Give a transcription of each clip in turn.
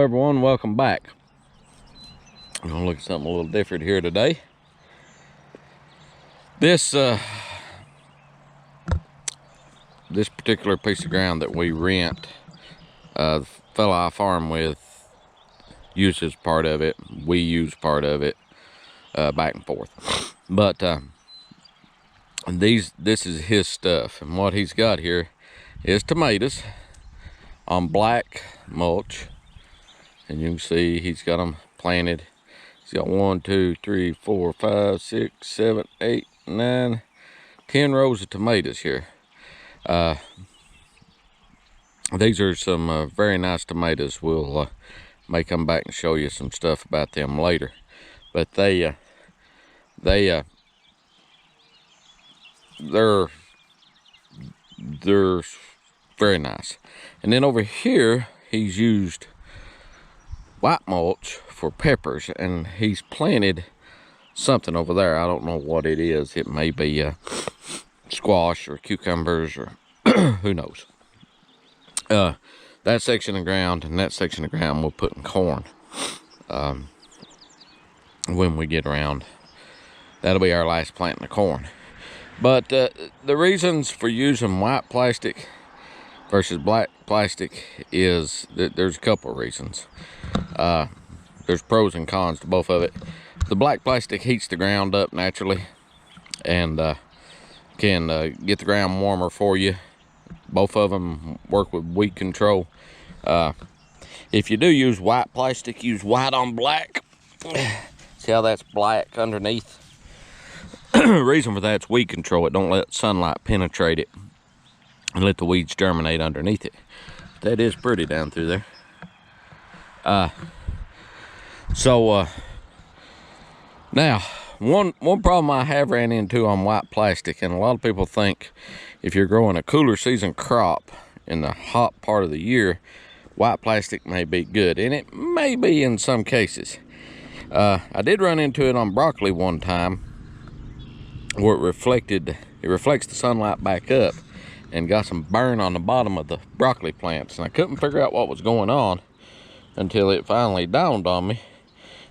everyone, welcome back. I'm gonna look at something a little different here today. This particular piece of ground that we rent, the fellow I farm with uses part of it. We use part of it, back and forth. But this is his stuff, and what he's got here is tomatoes on black mulch, and you can see he's got them planted. He's got 1, 2, 3, 4, 5, 6, 7, 8, 9, 10 rows of tomatoes here. These are some very nice tomatoes. We'll may come back and show you some stuff about them later, but they're very nice. And then over here he's used white mulch for peppers, and he's planted something over there. I don't know what it is. It may be squash or cucumbers or who knows. That section of ground and that section of ground we'll put in corn when we get around. That'll be our last planting of corn. But the reasons for using white plastic versus black plastic is that there's a couple of reasons. There's pros and cons to both of it. The black plastic heats the ground up naturally and can get the ground warmer for you. Both of them work with weed control. If you do use white plastic, use white on black. See how that's black underneath? The reason for that's weed control. It don't let sunlight penetrate it and let the weeds germinate underneath it. That is pretty down through there. Now one problem I have ran into on white plastic, and a lot of people think if you're growing a cooler season crop in the hot part of the year, white plastic may be good, and it may be in some cases. I did run into it on broccoli one time where it reflects the sunlight back up and got some burn on the bottom of the broccoli plants, and I couldn't figure out what was going on until it finally dawned on me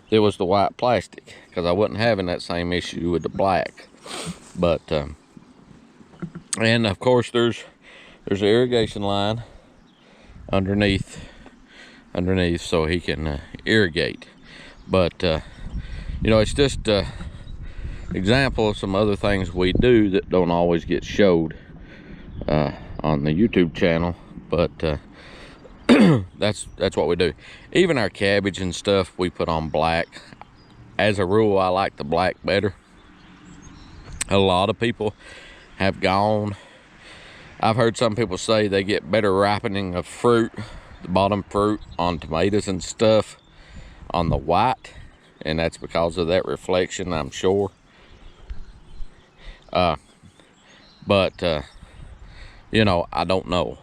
it was the white plastic, because I wasn't having that same issue with the black. But and of course there's an irrigation line underneath so he can irrigate. But you know, it's just example of some other things we do that don't always get showed on the YouTube channel, but that's what we do. Even our cabbage and stuff we put on black. As a rule, I like the black better. A lot of people have gone, I've heard some people say they get better ripening of fruit, the bottom fruit on tomatoes and stuff, on the white, and that's because of that reflection, I'm sure. But you know, I don't know.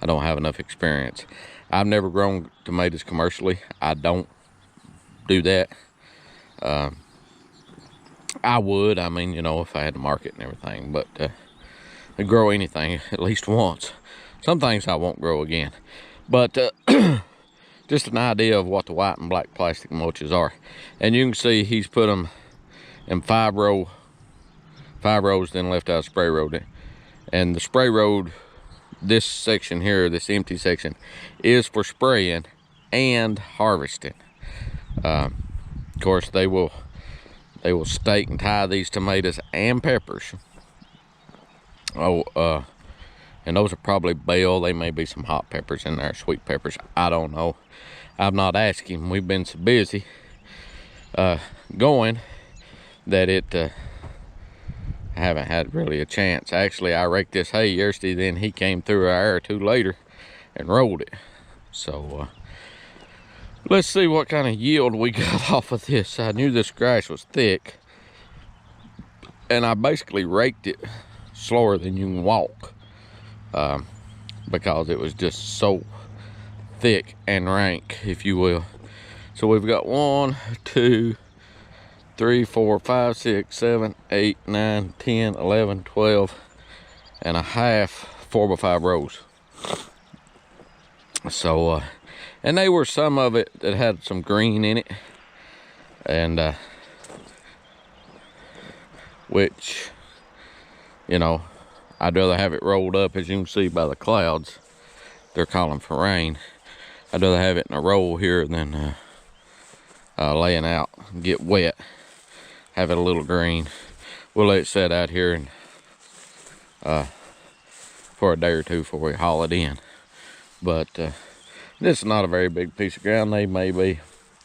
I don't have enough experience. I've never grown tomatoes commercially. I don't do that. I would, I mean, you know, if I had to market and everything, but I grow anything at least once. Some things I won't grow again. But just an idea of what the white and black plastic mulches are. And you can see he's put them in 5 rows, then left out a spray road. And the spray road, this section here, this empty section, is for spraying and harvesting. Of course, they will stake and tie these tomatoes and peppers. And those are probably bell. They may be some hot peppers in there, sweet peppers. I don't know. I've not asked him. We've been so busy going that I haven't had really a chance. Actually, I raked this hay yesterday, then he came through an hour or two later and rolled it. So let's see what kind of yield we got off of this. I knew this grass was thick, and I basically raked it slower than you can walk, because it was just so thick and rank, if you will. So we've got 1, 2, 3, 4, 5, 6, 7, 8, 9, 10, 11, 12 and a half 4x5 rows. So And they were some of it that had some green in it, and which, you know, I'd rather have it rolled up. As you can see by the clouds, they're calling for rain. I'd rather have it in a roll here than laying out and get wet. Have it a little green. We'll let it set out here and for a day or two before we haul it in. But this is not a very big piece of ground. They may be,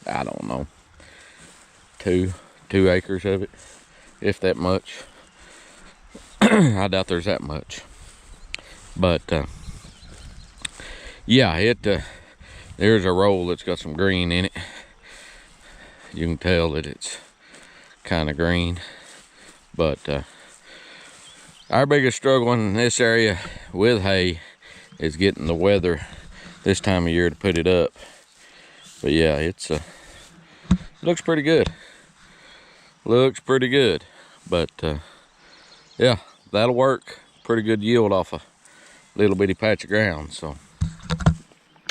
I don't know, two acres of it, if that much. I doubt there's that much. But yeah, there's a roll that's got some green in it. You can tell that it's kind of green. But our biggest struggle in this area with hay is getting the weather this time of year to put it up. But yeah, it looks pretty good. Looks pretty good. But yeah, that'll work. Pretty good yield off a little bitty patch of ground. So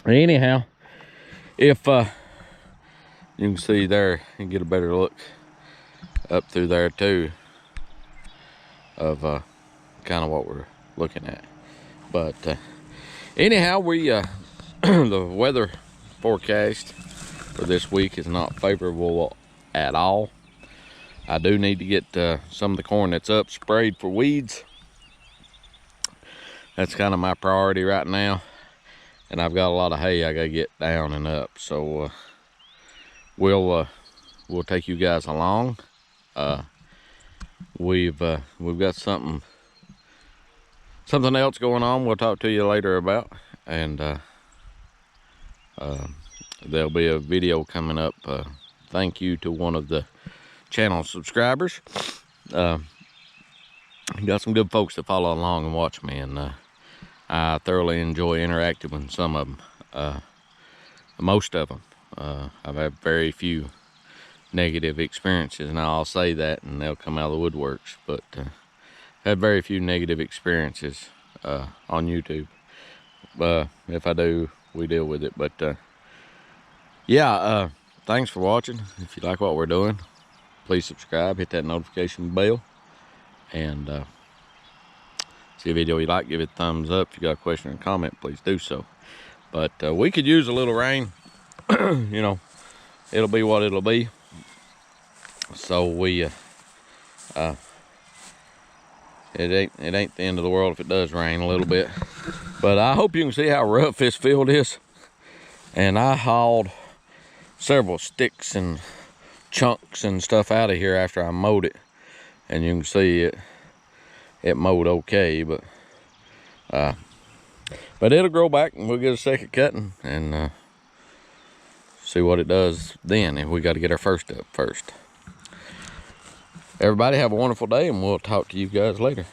anyhow, if you can see there, you can get a better look up through there too of kind of what we're looking at. But anyhow, we the weather forecast for this week is not favorable at all. I do need to get some of the corn that's up sprayed for weeds. That's kind of my priority right now, and I've got a lot of hay I gotta get down and up. So we'll take you guys along. We've got something else going on we'll talk to you later about, and there'll be a video coming up. Thank you to one of the channel subscribers. Got some good folks that follow along and watch me, and I thoroughly enjoy interacting with some of them. Most of them. I've had very few negative experiences. Now I'll say that and they'll come out of the woodworks, but had very few negative experiences on YouTube. If I do, we deal with it. But yeah, thanks for watching. If you like what we're doing, please subscribe, hit that notification bell, and see a video you like, give it a thumbs up. If you got a question or comment, please do so. But we could use a little rain. You know, it'll be what it'll be. So we it ain't the end of the world if it does rain a little bit. But I hope you can see how rough this field is. And I hauled several sticks and chunks and stuff out of here after I mowed it, and you can see it mowed okay, but it'll grow back, and we'll get a second cutting and see what it does then. If we got to get our first up first. Everybody have a wonderful day, and we'll talk to you guys later.